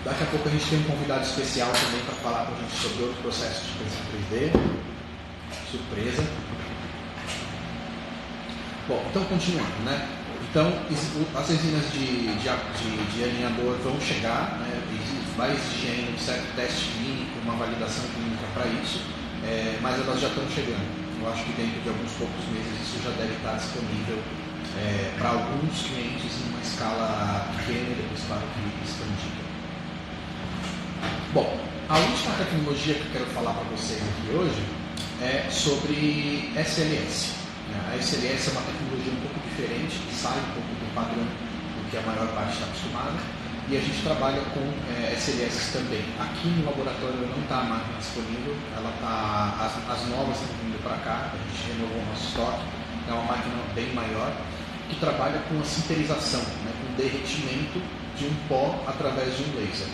Daqui a pouco a gente tem um convidado especial também para falar com a gente sobre outro processo de impressão 3D. Surpresa. Bom, então continuando, né? Então, as resinas de alinhador vão chegar, né? Vai exigir ainda um certo teste clínico, uma validação clínica para isso, mas elas já estão chegando. Eu acho que dentro de alguns poucos meses isso já deve estar disponível para alguns clientes em uma escala pequena e depois, claro, que expandida. Bom, a última tecnologia que eu quero falar para vocês aqui hoje é sobre SLS. A SLS é uma tecnologia um pouco diferente, que sai um pouco do padrão do que a maior parte está acostumada, e a gente trabalha com SLS também. Aqui no laboratório não está a máquina disponível, as novas estão vindo para cá, a gente renovou o nosso estoque, é uma máquina bem maior, que trabalha com a sinterização, né, com o derretimento de um pó através de um laser.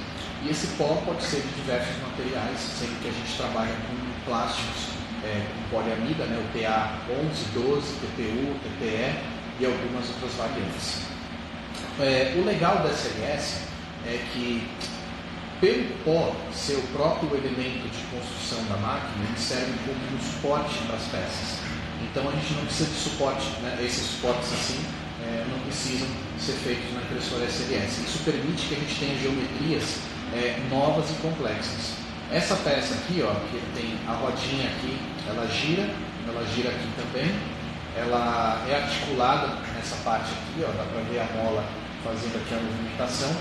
E esse pó pode ser de diversos materiais, sendo que a gente trabalha com plásticos, com poliamida, né, o PA11, 12, TPU, TPE e algumas outras variantes. O legal da SLS é que, pelo pó ser o próprio elemento de construção da máquina, ele serve como um suporte para as peças. Então a gente não precisa de suporte, né, esses suportes assim não precisam ser feitos na impressora SLS. Isso permite que a gente tenha geometrias novas e complexas. Essa peça aqui, ó, que tem a rodinha aqui, ela gira aqui também, ela é articulada nessa parte aqui, ó, dá para ver a mola fazendo aqui a movimentação.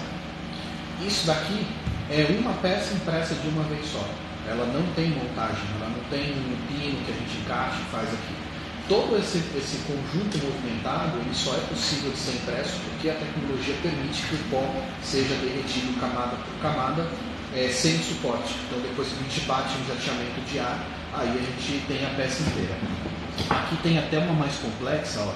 Isso daqui é uma peça impressa de uma vez só, ela não tem montagem, ela não tem um pino que a gente encaixa e faz aqui. Todo esse conjunto movimentado ele só é possível de ser impresso porque a tecnologia permite que o pó seja derretido camada por camada sem suporte. Então depois que a gente bate um jateamento de ar, aí a gente tem a peça inteira. Aqui tem até uma mais complexa, ó,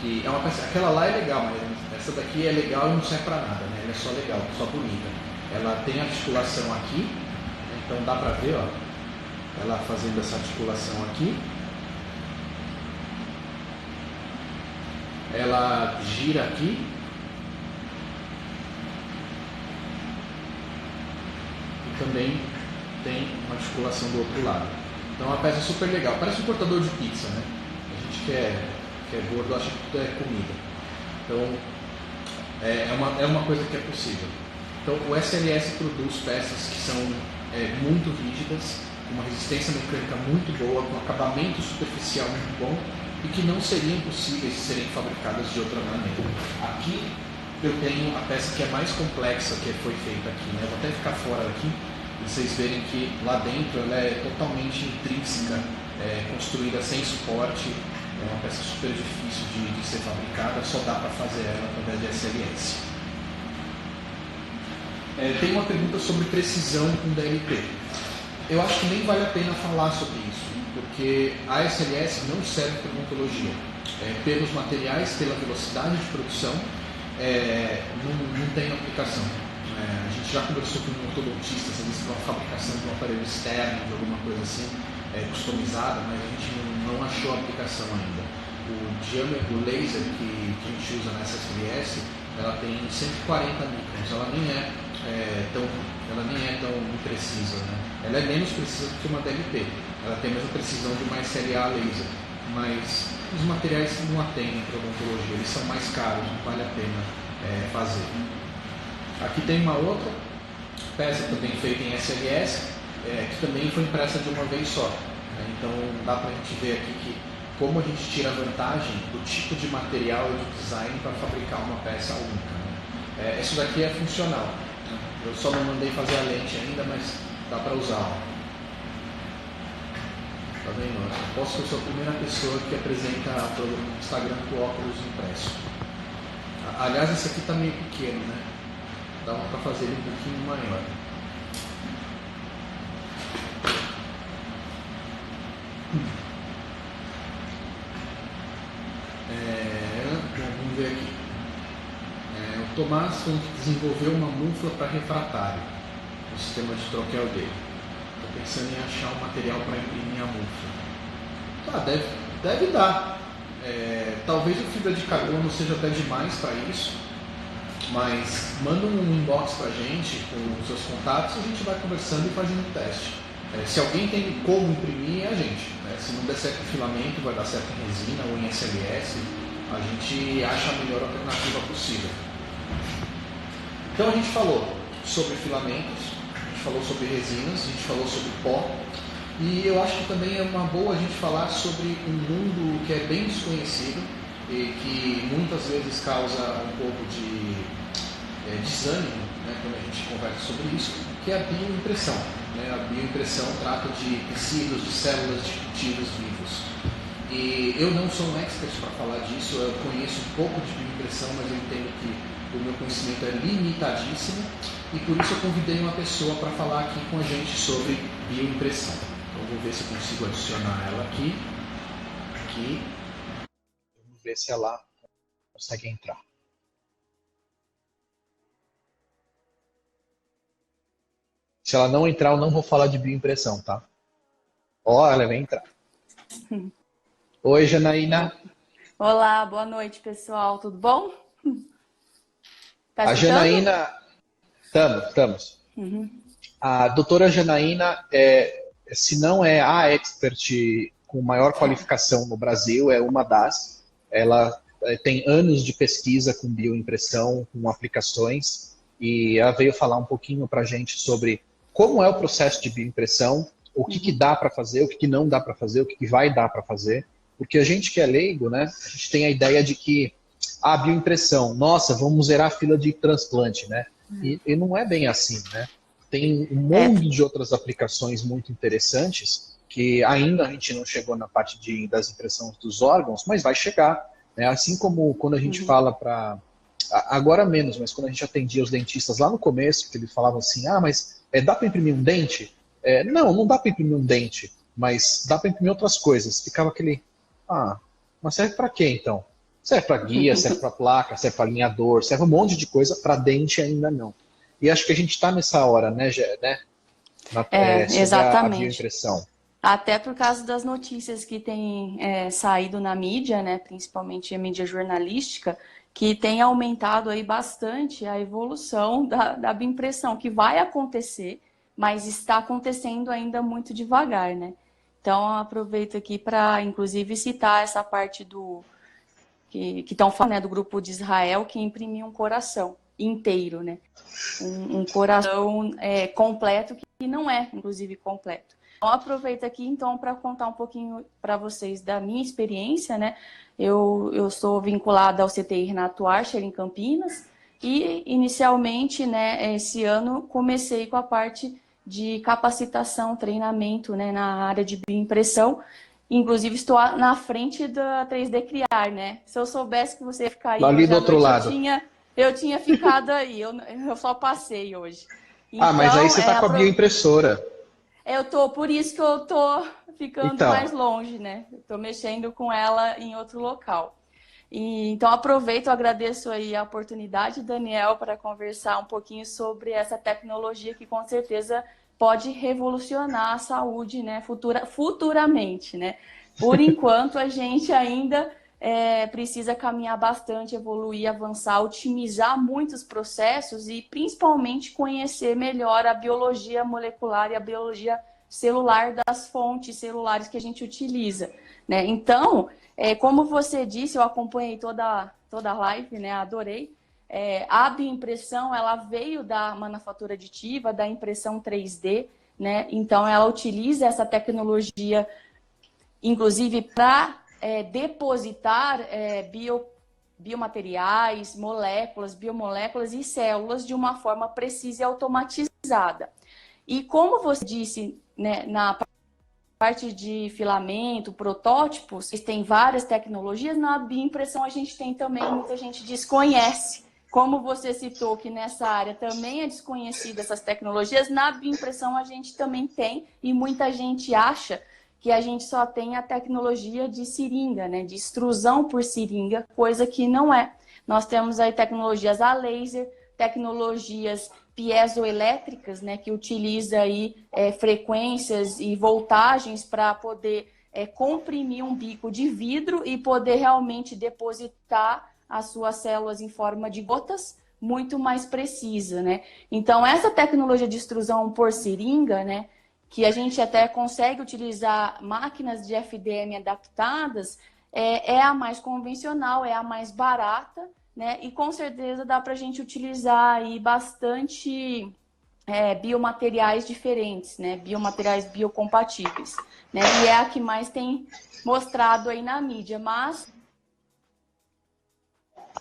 que é uma peça, aquela lá é legal, mas essa daqui é legal e não serve para nada, né? Ela é só legal, só bonita. Ela tem articulação aqui, né? Então dá para ver, ó, ela fazendo essa articulação aqui. Ela gira aqui e também tem uma articulação do outro lado. Então é uma peça super legal, parece um cortador de pizza, né? A gente que é gordo acha que tudo é comida. Então é uma coisa que é possível. Então o SLS produz peças que são muito rígidas, com uma resistência mecânica muito boa, com acabamento superficial muito bom, e que não seriam possíveis de serem fabricadas de outra maneira. Aqui eu tenho a peça que é mais complexa que foi feita aqui, né? Eu vou até ficar fora daqui, e vocês verem que lá dentro ela é totalmente intrínseca, construída sem suporte, é uma peça super difícil de ser fabricada, só dá para fazer ela através de SLS. Tem uma pergunta sobre precisão com DLP. Eu acho que nem vale a pena falar sobre isso, porque a SLS não serve para odontologia. Pelos materiais, pela velocidade de produção, não tem aplicação. A gente já conversou com ortodontistas, às vezes para a fabricação de um aparelho externo, de alguma coisa assim, customizada, mas a gente não achou aplicação ainda. O laser que a gente usa nessa SLS, ela tem 140 microns, ela nem é tão imprecisa, né? Ela é menos precisa do que uma DLP, ela tem a mesma precisão de uma SLA laser, mas os materiais não atendem para odontologia, eles são mais caros, não vale a pena fazer. Aqui tem uma outra peça também feita em SLS, que também foi impressa de uma vez só, né? Então dá para a gente ver aqui que como a gente tira vantagem do tipo de material e de design para fabricar uma peça única, né? Isso daqui é funcional, né? Eu só não mandei fazer a lente ainda, mas dá para usar. Tá vendo? Eu posso ser a primeira pessoa que apresenta pelo Instagram com óculos impresso. Aliás, esse aqui está meio pequeno, né? Dá para fazer ele um pouquinho maior. Vamos ver aqui. O Tomás desenvolveu uma mufla para refratário no sistema de troquel dele. Estou pensando em achar um material para imprimir a mufla. Deve dar. Talvez a fibra de carbono seja até demais para isso, mas manda um inbox pra gente com os seus contatos, a gente vai conversando e fazendo um teste. Se alguém tem como imprimir, é a gente. Né? Se não der certo em filamento, vai dar certo em resina ou em SLS, a gente acha a melhor alternativa possível. Então a gente falou sobre filamentos, a gente falou sobre resinas, a gente falou sobre pó, e eu acho que também é uma boa a gente falar sobre um mundo que é bem desconhecido e que muitas vezes causa um pouco de desânimo, né, quando a gente conversa sobre isso, que é a bioimpressão. Né? A bioimpressão trata de tecidos, de células, de cultivos vivos. E eu não sou um expert para falar disso, eu conheço um pouco de bioimpressão, mas eu entendo que o meu conhecimento é limitadíssimo e por isso eu convidei uma pessoa para falar aqui com a gente sobre bioimpressão. Então vou ver se eu consigo adicionar ela aqui. Vamos ver se ela consegue entrar. Se ela não entrar, eu não vou falar de bioimpressão, tá? Ó, ela vai entrar. Oi, Janaína. Olá, boa noite, pessoal. Tudo bom? Tá A escutando? Janaína... Estamos. A doutora Janaína, se não é a expert com maior qualificação no Brasil, é uma das. Ela tem anos de pesquisa com bioimpressão, com aplicações, e ela veio falar um pouquinho para a gente sobre como é o processo de bioimpressão, o que dá para fazer, o que não dá para fazer, o que vai dar para fazer. Porque a gente que é leigo, né, a gente tem a ideia de que a bioimpressão, nossa, vamos zerar a fila de transplante, né? E não é bem assim, né? Tem um monte de outras aplicações muito interessantes que ainda a gente não chegou na parte das impressões dos órgãos, mas vai chegar. Né? Assim como quando a gente fala para... Agora menos, mas quando a gente atendia os dentistas lá no começo, que eles falavam assim, mas dá para imprimir um dente? Não dá para imprimir um dente, mas dá para imprimir outras coisas. Ficava aquele... mas serve para quê então? Serve para guia, serve para placa, serve para alinhador, serve um monte de coisa, para dente ainda não. E acho que a gente está nessa hora, né, Gé? Sobre a Exatamente. bioimpressão. Até por causa das notícias que têm saído na mídia, né, principalmente a mídia jornalística, que tem aumentado aí bastante a evolução da bioimpressão, que vai acontecer, mas está acontecendo ainda muito devagar, né? Então, eu aproveito aqui para, inclusive, citar essa parte que estão falando, né, do grupo de Israel, que imprimiu um coração inteiro, né? Um coração completo, que não é, inclusive, completo. Então, aproveito aqui, então, para contar um pouquinho para vocês da minha experiência, né? Eu sou vinculada ao CTI Renato Archer, em Campinas, e, inicialmente, né, esse ano, comecei com a parte de capacitação, treinamento, né, na área de bioimpressão. Inclusive, estou na frente da 3D Criar, né? Se eu soubesse que você ia ficar aí Ali hoje do à outro noite, lado. eu tinha ficado aí. Eu só passei hoje. Então, mas aí você está com a bioimpressora. Por isso que eu tô ficando Então, mais longe, né? Eu tô mexendo com ela em outro local. Então, aproveito, agradeço aí a oportunidade, Daniel, para conversar um pouquinho sobre essa tecnologia que com certeza pode revolucionar a saúde, né, futuramente, né? Por enquanto, a gente ainda precisa caminhar bastante, evoluir, avançar, otimizar muitos processos e, principalmente, conhecer melhor a biologia molecular e a biologia celular das fontes celulares que a gente utiliza, né? Então, como você disse, eu acompanhei toda a live, né? Adorei. A bioimpressão, ela veio da manufatura aditiva, da impressão 3D, né? Então, ela utiliza essa tecnologia, inclusive, para depositar biomateriais, moléculas, biomoléculas e células de uma forma precisa e automatizada. E como você disse, né, na parte de filamento, protótipos, tem várias tecnologias. Na bioimpressão a gente tem também, muita gente desconhece. Como você citou que nessa área também é desconhecida essas tecnologias, na bioimpressão a gente também tem, e muita gente acha que a gente só tem a tecnologia de seringa, né, de extrusão por seringa, coisa que não é. Nós temos aí tecnologias a laser, tecnologias piezoelétricas, né, que utiliza aí frequências e voltagens para poder comprimir um bico de vidro e poder realmente depositar as suas células em forma de gotas muito mais precisa, né? Então, essa tecnologia de extrusão por seringa, né, que a gente até consegue utilizar máquinas de FDM adaptadas, é a mais convencional, é a mais barata, né? E com certeza dá para a gente utilizar aí bastante biomateriais diferentes, né? Biomateriais biocompatíveis, né? E é a que mais tem mostrado aí na mídia, mas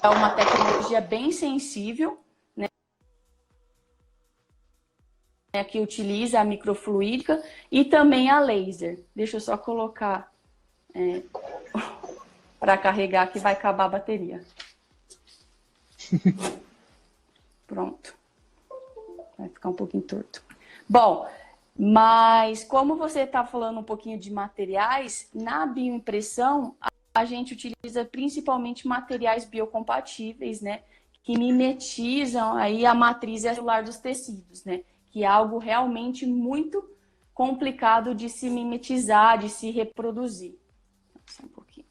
é uma tecnologia bem sensível, né? Que utiliza a microfluídica e também a laser. Deixa eu só colocar para carregar que vai acabar a bateria. Pronto. Vai ficar um pouquinho torto. Bom, mas como você está falando um pouquinho de materiais, na bioimpressão a gente utiliza principalmente materiais biocompatíveis, né? Que mimetizam aí a matriz celular dos tecidos, né? Que é algo realmente muito complicado de se mimetizar, de se reproduzir. Só um pouquinho.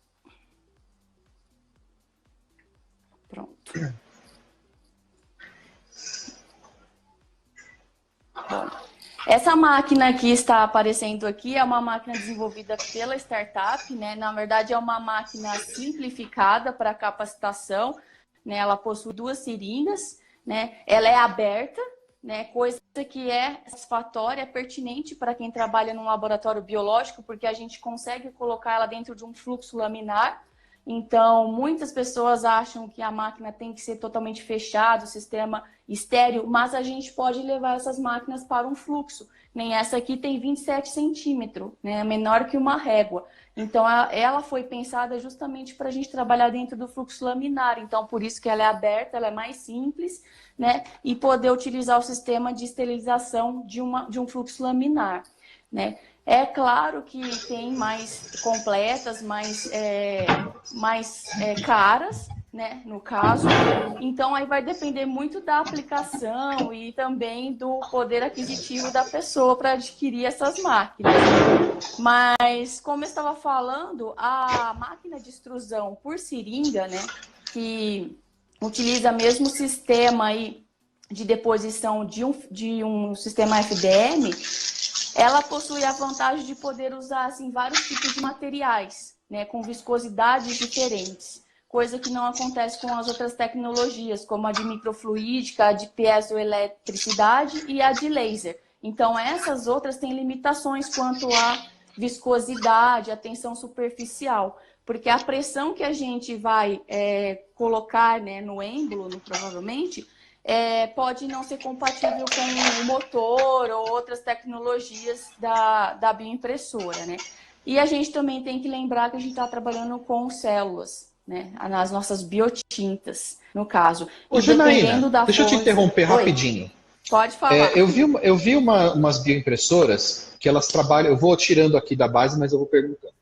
Pronto. Bom, essa máquina que está aparecendo aqui é uma máquina desenvolvida pela startup, né? Na verdade, é uma máquina simplificada para capacitação, né? Ela possui 2 seringas, né? Ela é aberta, né? Coisa que é satisfatória, é pertinente para quem trabalha num laboratório biológico, porque a gente consegue colocar ela dentro de um fluxo laminar. Então, muitas pessoas acham que a máquina tem que ser totalmente fechada, o sistema estéreo, mas a gente pode levar essas máquinas para um fluxo. Nem essa aqui tem 27 centímetros, né? Menor que uma régua. Então, ela foi pensada justamente para a gente trabalhar dentro do fluxo laminar. Então, por isso que ela é aberta, ela é mais simples, né? E poder utilizar o sistema de esterilização de um fluxo laminar, né? É claro que tem mais completas, mais caras, né, no caso. Então, aí vai depender muito da aplicação e também do poder aquisitivo da pessoa para adquirir essas máquinas. Mas, como eu estava falando, a máquina de extrusão por seringa, né, que utiliza o mesmo sistema aí de deposição de um sistema FDM, ela possui a vantagem de poder usar assim, vários tipos de materiais, né, com viscosidades diferentes, coisa que não acontece com as outras tecnologias, como a de microfluídica, a de piezoeletricidade e a de laser. Então, essas outras têm limitações quanto à viscosidade, à tensão superficial, porque a pressão que a gente vai colocar, né, no êmbolo, provavelmente, pode não ser compatível com o motor ou outras tecnologias da bioimpressora, né? E a gente também tem que lembrar que a gente está trabalhando com células, né? Nas nossas biotintas, no caso. Ô, E dependendo Janaína, da deixa eu te força... interromper Oi, rapidinho. pode falar. Eu vi umas bioimpressoras que elas trabalham, eu vou tirando aqui da base, mas eu vou perguntando,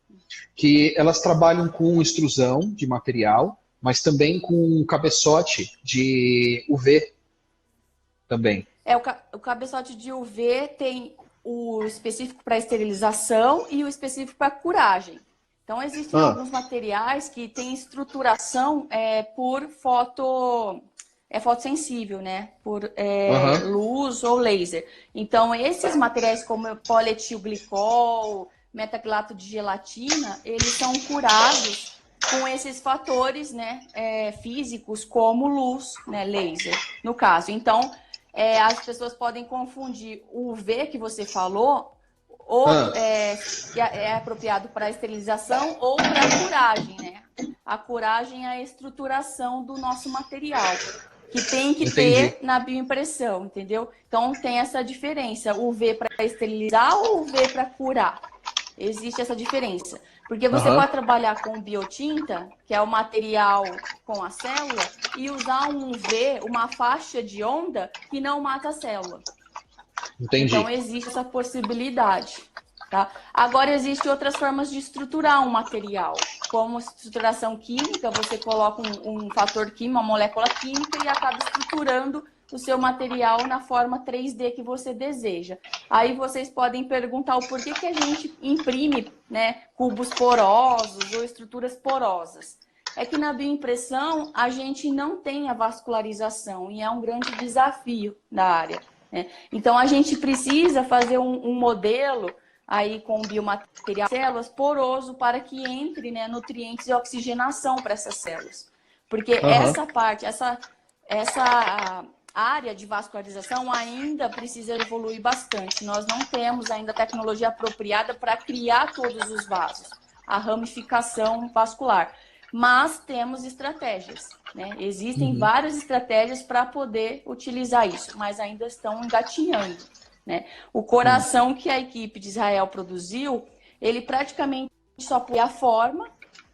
que elas trabalham com extrusão de material, mas também com cabeçote de UV também. O cabeçote de UV tem o específico para esterilização e o específico para curagem. Então, existem alguns materiais que têm estruturação por fotossensível, né? Por luz ou laser. Então, esses materiais como polietilglicol, metacrilato de gelatina, eles são curados com esses fatores, né, físicos, como luz, né, laser, no caso. Então, as pessoas podem confundir o UV que você falou, ou que é apropriado para esterilização ou para curagem, né? A curagem é a estruturação do nosso material, que tem que ter na bioimpressão, entendeu? Então, tem essa diferença, o UV para esterilizar ou o UV para curar. Existe essa diferença. Porque você pode trabalhar com biotinta, que é o material com a célula, e usar um UV, uma faixa de onda, que não mata a célula. Entendi. Então, existe essa possibilidade. Tá? Agora, existem outras formas de estruturar um material. Como estruturação química, você coloca um fator químico, uma molécula química, e acaba estruturando o seu material na forma 3D que você deseja. Aí vocês podem perguntar o porquê que a gente imprime, né, cubos porosos ou estruturas porosas. é que na bioimpressão a gente não tem a vascularização e é um grande desafio da área, né? Então a gente precisa fazer um modelo aí com biomaterial, células poroso para que entre, né, nutrientes e oxigenação para essas células. Porque essa parte, essa área de vascularização ainda precisa evoluir bastante. Nós não temos ainda tecnologia apropriada para criar todos os vasos, a ramificação vascular. Mas temos estratégias, né? Existem várias estratégias para poder utilizar isso, mas ainda estão engatinhando, né? O coração que a equipe de Israel produziu, ele praticamente só põe a forma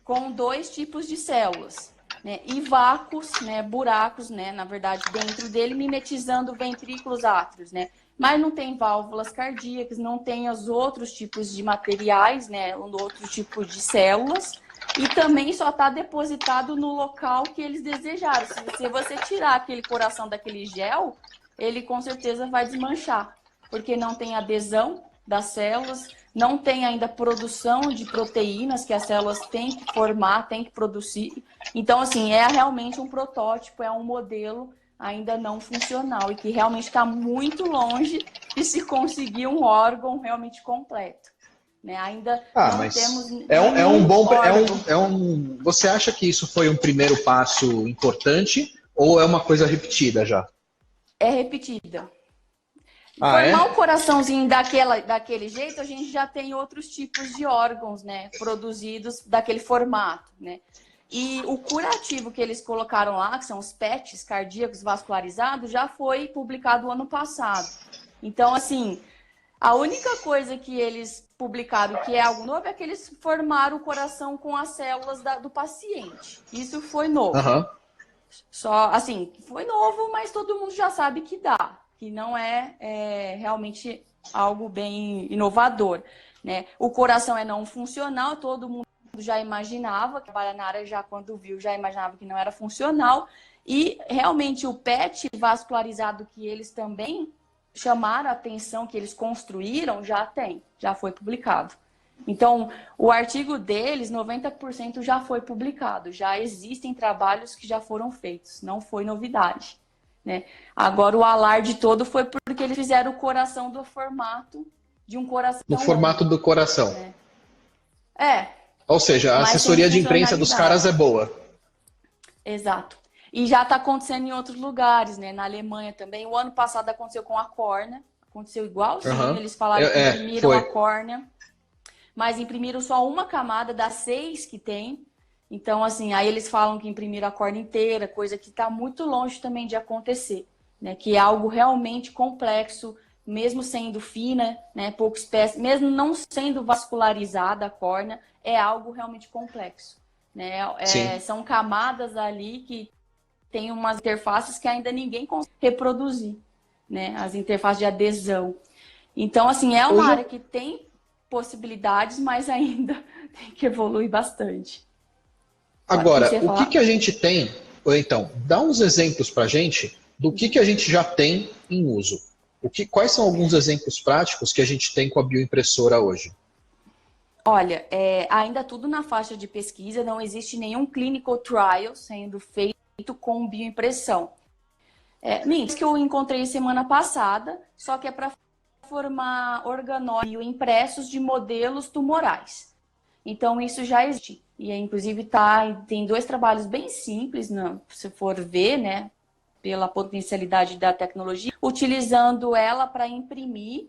com 2 tipos de células, né? E vácuos, né? Buracos, né? Na verdade, dentro dele, mimetizando ventrículos átrios, né? Mas não tem válvulas cardíacas, não tem os outros tipos de materiais, né? Outro tipo de células. E também só está depositado no local que eles desejaram. Se você tirar aquele coração daquele gel, ele com certeza vai desmanchar, porque não tem adesão das células, não tem ainda produção de proteínas que as células têm que formar, têm que produzir. Então, assim, é realmente um protótipo, é um modelo ainda não funcional e que realmente está muito longe de se conseguir um órgão realmente completo, né? Ainda não temos Você acha que isso foi um primeiro passo importante ou é uma coisa repetida já? É repetida. Formar o coraçãozinho daquele jeito, a gente já tem outros tipos de órgãos, né, produzidos daquele formato, né? E o curativo que eles colocaram lá, que são os PETs cardíacos vascularizados, já foi publicado ano passado. Então, assim, a única coisa que eles publicaram que é algo novo é que eles formaram o coração com as células do paciente. Isso foi novo. Só, assim, foi novo, mas todo mundo já sabe que dá. Que não é realmente algo bem inovador, né? O coração é não funcional, todo mundo já imaginava, que trabalha na área já quando viu, já imaginava que não era funcional. E realmente o PET vascularizado que eles também chamaram a atenção, que eles construíram, já foi publicado. Então, o artigo deles, 90% já foi publicado, já existem trabalhos que já foram feitos, não foi novidade, né? Agora, o alarde todo foi porque eles fizeram o coração do formato de um coração. No formato do coração. Né? Ou seja, a assessoria de imprensa dos caras é boa. Exato. E já está acontecendo em outros lugares, né? Na Alemanha também. O ano passado aconteceu com a córnea. Aconteceu igualzinho. Eles falaram que imprimiram a córnea, mas imprimiram só uma camada das 6 que tem. Então, assim, aí eles falam que imprimiram a córnea inteira, coisa que está muito longe também de acontecer, né? Que é algo realmente complexo, mesmo sendo fina, né? Pouca espécie, mesmo não sendo vascularizada a córnea, é algo realmente complexo, né? São camadas ali que tem umas interfaces que ainda ninguém consegue reproduzir, né? As interfaces de adesão. Então, assim, é uma área que tem possibilidades, mas ainda tem que evoluir bastante. Agora, o que a gente tem, ou então, dá uns exemplos para a gente do que a gente já tem em uso. Quais são alguns exemplos práticos que a gente tem com a bioimpressora hoje? Olha, ainda tudo na faixa de pesquisa, não existe nenhum clinical trial sendo feito com bioimpressão. Isso que eu encontrei semana passada, só que é para formar organóides impressos de modelos tumorais. Então, isso já existe. E, inclusive, tem 2 trabalhos bem simples, né, se for ver, né, pela potencialidade da tecnologia, utilizando ela para imprimir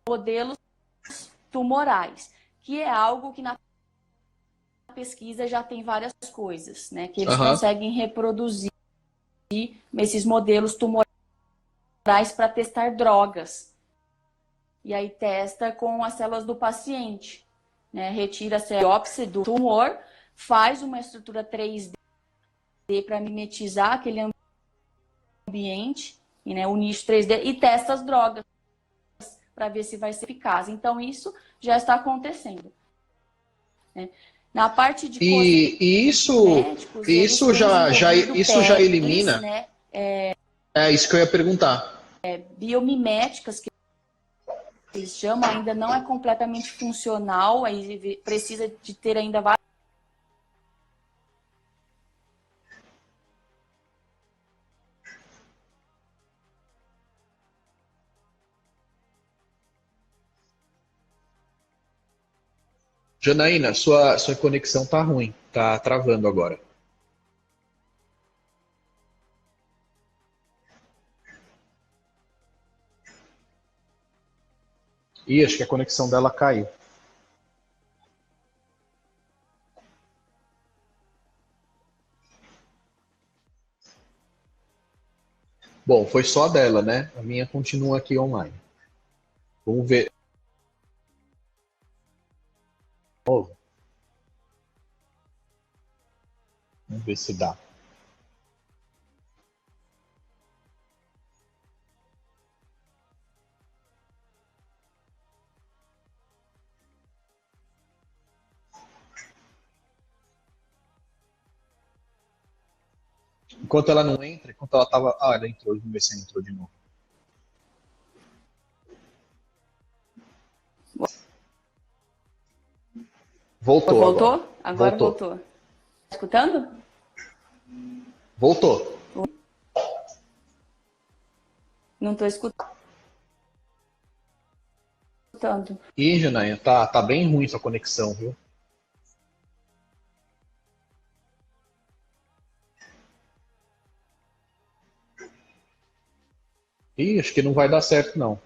modelos tumorais, que é algo que na pesquisa já tem várias coisas, né, que eles conseguem reproduzir esses modelos tumorais para testar drogas. E aí testa com as células do paciente, né? Retira a biópsia do tumor, faz uma estrutura 3D para mimetizar aquele ambiente, né? O nicho 3D, e testa as drogas para ver se vai ser eficaz. Então, isso já está acontecendo, né? Na parte de isso já elimina. Né? É isso que eu ia perguntar. Biomiméticas, que eles chamam, ainda não é completamente funcional, aí precisa de ter ainda Janaína, sua conexão tá ruim, tá travando agora. Ih, acho que a conexão dela caiu. Bom, foi só a dela, né? A minha continua aqui online. Vamos ver. Vamos ver se dá. Enquanto ela não entra, enquanto ela tava. Ah, ela entrou, vamos ver se ela entrou de novo. Voltou. Voltou? Agora voltou. Tá escutando? Voltou. Não estou escutando. Ih, Janaína, tá bem ruim sua conexão, viu? Ih, acho que não vai dar certo, não.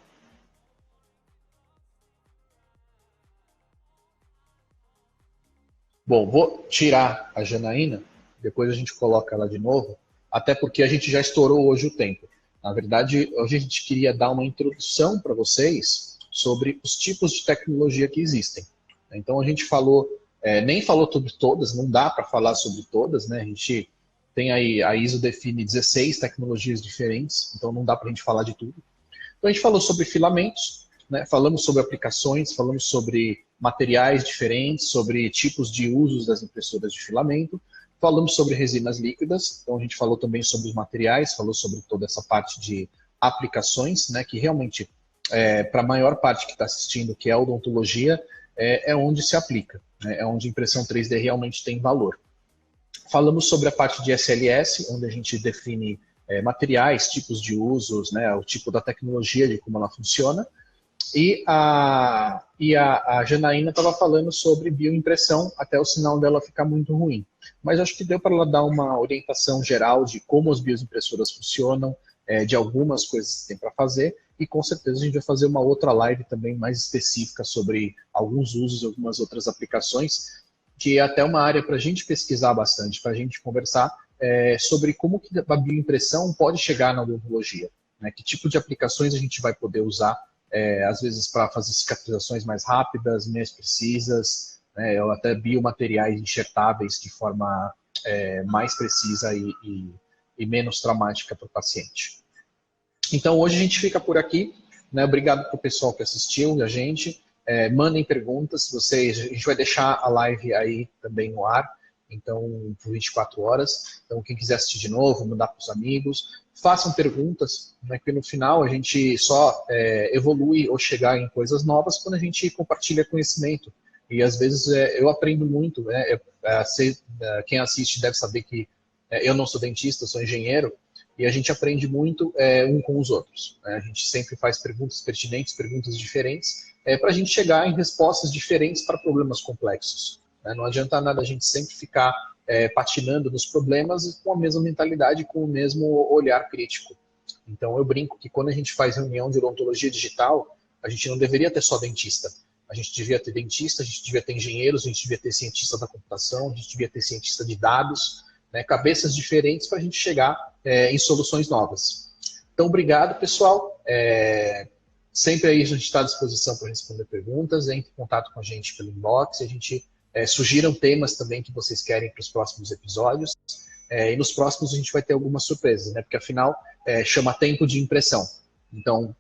Bom, vou tirar a Janaína, depois a gente coloca ela de novo, até porque a gente já estourou hoje o tempo. Na verdade, hoje a gente queria dar uma introdução para vocês sobre os tipos de tecnologia que existem. Então a gente falou, nem falou sobre todas, não dá para falar sobre todas, né? A gente tem aí, a ISO define 16 tecnologias diferentes, então não dá para a gente falar de tudo. Então a gente falou sobre filamentos, né? Falamos sobre aplicações, falamos sobre materiais diferentes, sobre tipos de usos das impressoras de filamento, falamos sobre resinas líquidas, então a gente falou também sobre os materiais, falou sobre toda essa parte de aplicações, né? Que realmente, para a maior parte que está assistindo, que é a odontologia, é onde se aplica, né? É onde a impressão 3D realmente tem valor. Falamos sobre a parte de SLS, onde a gente define materiais, tipos de usos, né, o tipo da tecnologia, de como ela funciona. E a Janaína estava falando sobre bioimpressão, até o sinal dela ficar muito ruim. Mas acho que deu para ela dar uma orientação geral de como as bioimpressoras funcionam, de algumas coisas que tem para fazer, e com certeza a gente vai fazer uma outra live também mais específica sobre alguns usos, algumas outras aplicações, que é até uma área para a gente pesquisar bastante, para a gente conversar sobre como que a bioimpressão pode chegar na odontologia, né? Que tipo de aplicações a gente vai poder usar, às vezes para fazer cicatrizações mais rápidas, mais precisas, né? Ou até biomateriais enxertáveis de forma mais precisa e menos traumática para o paciente. Então hoje a gente fica por aqui, né? Obrigado para o pessoal que assistiu a gente. Mandem perguntas, a gente vai deixar a live aí também no ar, então por 24 horas. Então quem quiser assistir de novo, mandar para os amigos, façam perguntas, né, que no final a gente só evolui ou chegar em coisas novas quando a gente compartilha conhecimento. E às vezes eu aprendo muito, né? Quem assiste deve saber que eu não sou dentista, sou engenheiro, e a gente aprende muito um com os outros, né? A gente sempre faz perguntas pertinentes, perguntas diferentes, para a gente chegar em respostas diferentes para problemas complexos, né? Não adianta nada a gente sempre ficar patinando nos problemas com a mesma mentalidade, com o mesmo olhar crítico. Então eu brinco que quando a gente faz reunião de odontologia digital, a gente não deveria ter só dentista. A gente devia ter dentista, a gente devia ter engenheiros, a gente devia ter cientista da computação, a gente devia ter cientista de dados, né? Cabeças diferentes para a gente chegar em soluções novas. Então, obrigado, pessoal. Sempre aí a gente está à disposição para responder perguntas. Entre em contato com a gente pelo inbox. A gente sugiram temas também que vocês querem para os próximos episódios. E nos próximos a gente vai ter algumas surpresas, né? Porque afinal chama tempo de impressão. Então,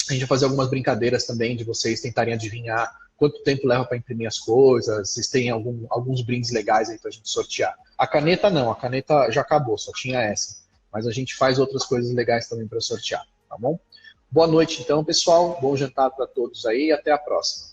a gente vai fazer algumas brincadeiras também de vocês tentarem adivinhar quanto tempo leva para imprimir as coisas, vocês têm alguns brindes legais aí para a gente sortear. A caneta não, a caneta já acabou, só tinha essa. Mas a gente faz outras coisas legais também para sortear, tá bom? Boa noite então, pessoal. Bom jantar para todos aí e até a próxima.